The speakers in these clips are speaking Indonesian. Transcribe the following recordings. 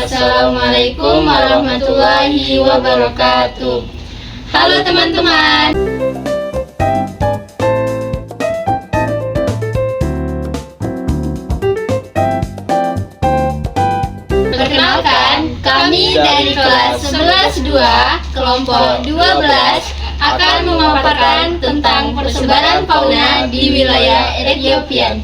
Assalamualaikum warahmatullahi wabarakatuh. Halo teman-teman. Perkenalkan, kami dari kelas 11-2, kelompok 12 akan memaparkan tentang persebaran fauna di wilayah Etiopian.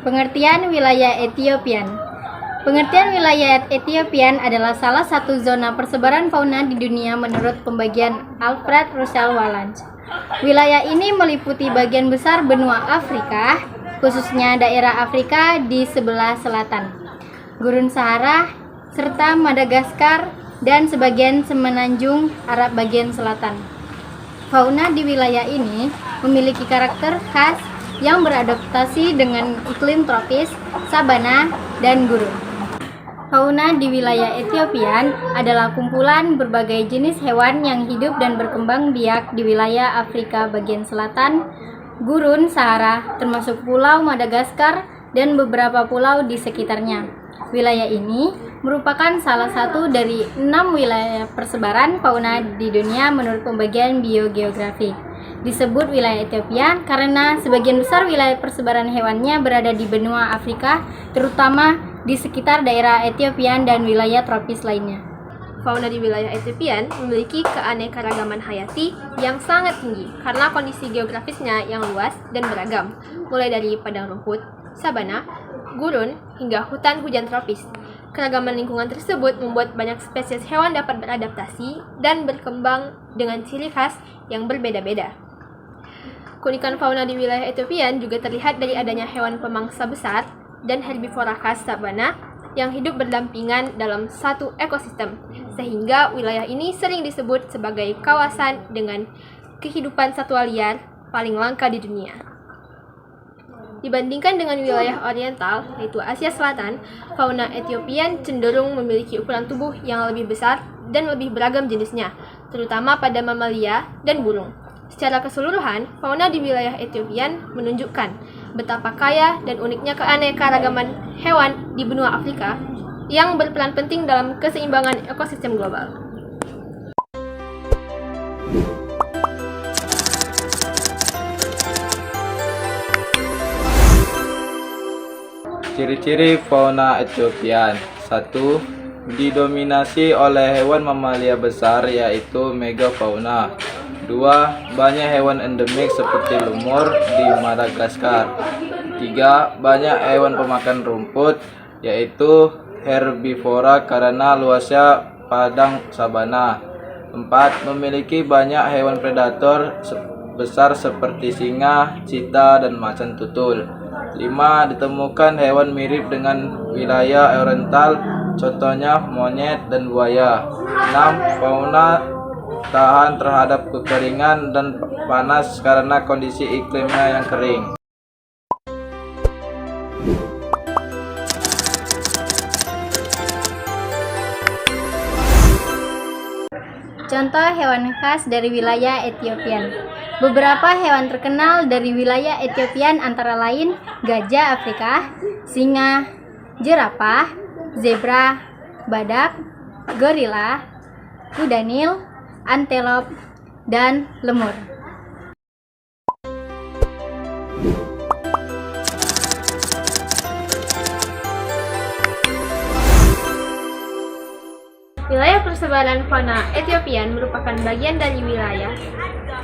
Pengertian wilayah Etiopian. Pengertian wilayah Etiopian adalah salah satu zona persebaran fauna di dunia menurut pembagian Alfred Russel Wallace. Wilayah ini meliputi bagian besar benua Afrika, khususnya daerah Afrika di sebelah selatan, Gurun Sahara, serta Madagaskar dan sebagian semenanjung Arab bagian selatan. Fauna di wilayah ini memiliki karakter khas yang beradaptasi dengan iklim tropis, sabana, dan gurun. Fauna di wilayah Etiopian adalah kumpulan berbagai jenis hewan yang hidup dan berkembang biak di wilayah Afrika bagian selatan, Gurun Sahara, termasuk Pulau Madagaskar dan beberapa pulau di sekitarnya. Wilayah ini merupakan salah satu dari 6 wilayah persebaran fauna di dunia menurut pembagian biogeografi. Disebut wilayah Ethiopia karena sebagian besar wilayah persebaran hewannya berada di benua Afrika, terutama di sekitar daerah Etiopian dan wilayah tropis lainnya. Fauna di wilayah Etiopian memiliki keanekaragaman hayati yang sangat tinggi karena kondisi geografisnya yang luas dan beragam, mulai dari padang rumput, sabana, gurun, hingga hutan hujan tropis. Keragaman lingkungan tersebut membuat banyak spesies hewan dapat beradaptasi dan berkembang dengan ciri khas yang berbeda-beda. Keunikan fauna di wilayah Ethiopia juga terlihat dari adanya hewan pemangsa besar dan herbivora khas sabana yang hidup berdampingan dalam satu ekosistem, sehingga wilayah ini sering disebut sebagai kawasan dengan kehidupan satwa liar paling langka di dunia. Dibandingkan dengan wilayah oriental, yaitu Asia Selatan, fauna Etiopian cenderung memiliki ukuran tubuh yang lebih besar dan lebih beragam jenisnya, terutama pada mamalia dan burung. Secara keseluruhan, fauna di wilayah Etiopian menunjukkan betapa kaya dan uniknya keanekaragaman hewan di benua Afrika yang berperan penting dalam keseimbangan ekosistem global. Ciri-ciri fauna Etiopian. 1. Didominasi oleh hewan mamalia besar yaitu megafauna. 2. Banyak hewan endemik seperti lumur di Madagaskar. 3. Banyak hewan pemakan rumput yaitu herbivora karena luasnya padang sabana. 4. Memiliki banyak hewan predator besar seperti singa, cheetah, dan macan tutul. 5. Ditemukan hewan mirip dengan wilayah oriental, contohnya monyet dan buaya. 6. Fauna tahan terhadap kekeringan dan panas karena kondisi iklimnya yang kering. Contoh hewan khas dari wilayah Etiopian. Beberapa hewan terkenal dari wilayah Etiopian antara lain gajah Afrika, singa, jerapah, zebra, badak, gorila, kuda Nil, antelop, dan lemur. Wilayah persebaran fauna Etiopian merupakan bagian dari wilayah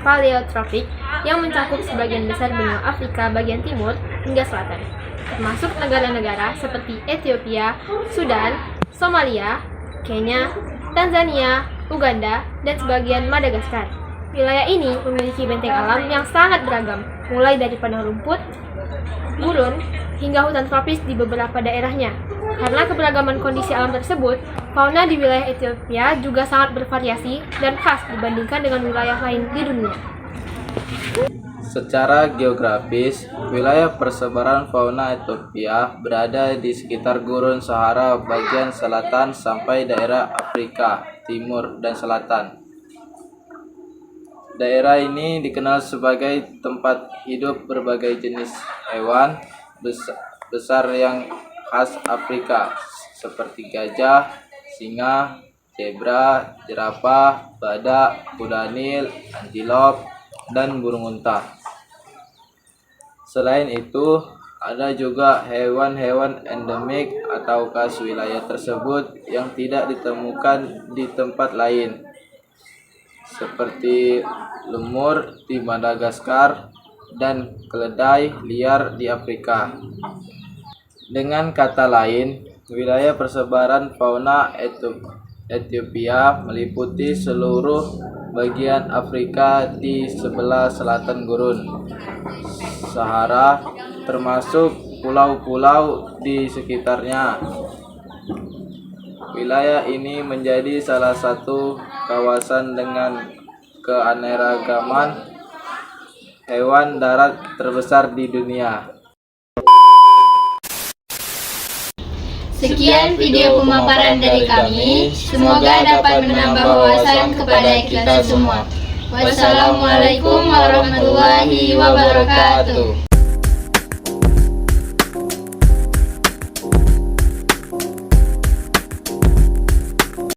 paleotropik yang mencakup sebagian besar benua Afrika bagian timur hingga selatan, termasuk negara-negara seperti Ethiopia, Sudan, Somalia, Kenya, Tanzania, Uganda, dan sebagian Madagaskar. Wilayah ini memiliki benteng alam yang sangat beragam, mulai dari padang rumput, gurun, hingga hutan tropis di beberapa daerahnya. Karena keberagaman kondisi alam tersebut, fauna di wilayah Ethiopia juga sangat bervariasi dan khas dibandingkan dengan wilayah lain di dunia. Secara geografis, wilayah persebaran fauna Ethiopia berada di sekitar Gurun Sahara bagian selatan sampai daerah Afrika Timur dan Selatan. Daerah ini dikenal sebagai tempat hidup berbagai jenis hewan besar yang khas Afrika, seperti gajah, singa, zebra, jerapah, badak, kuda nil, antilop, dan burung unta. Selain itu, ada juga hewan-hewan endemik atau khas wilayah tersebut yang tidak ditemukan di tempat lain, seperti lemur di Madagaskar dan keledai liar di Afrika. Dengan kata lain, wilayah persebaran fauna Ethiopia meliputi seluruh bagian Afrika di sebelah selatan Gurun Sahara, termasuk pulau-pulau di sekitarnya. Wilayah ini menjadi salah satu kawasan dengan keanekaragaman hewan darat terbesar di dunia. Sekian video pemaparan dari kami, semoga dapat menambah wawasan kepada kita semua. Wassalamualaikum warahmatullahi wabarakatuh.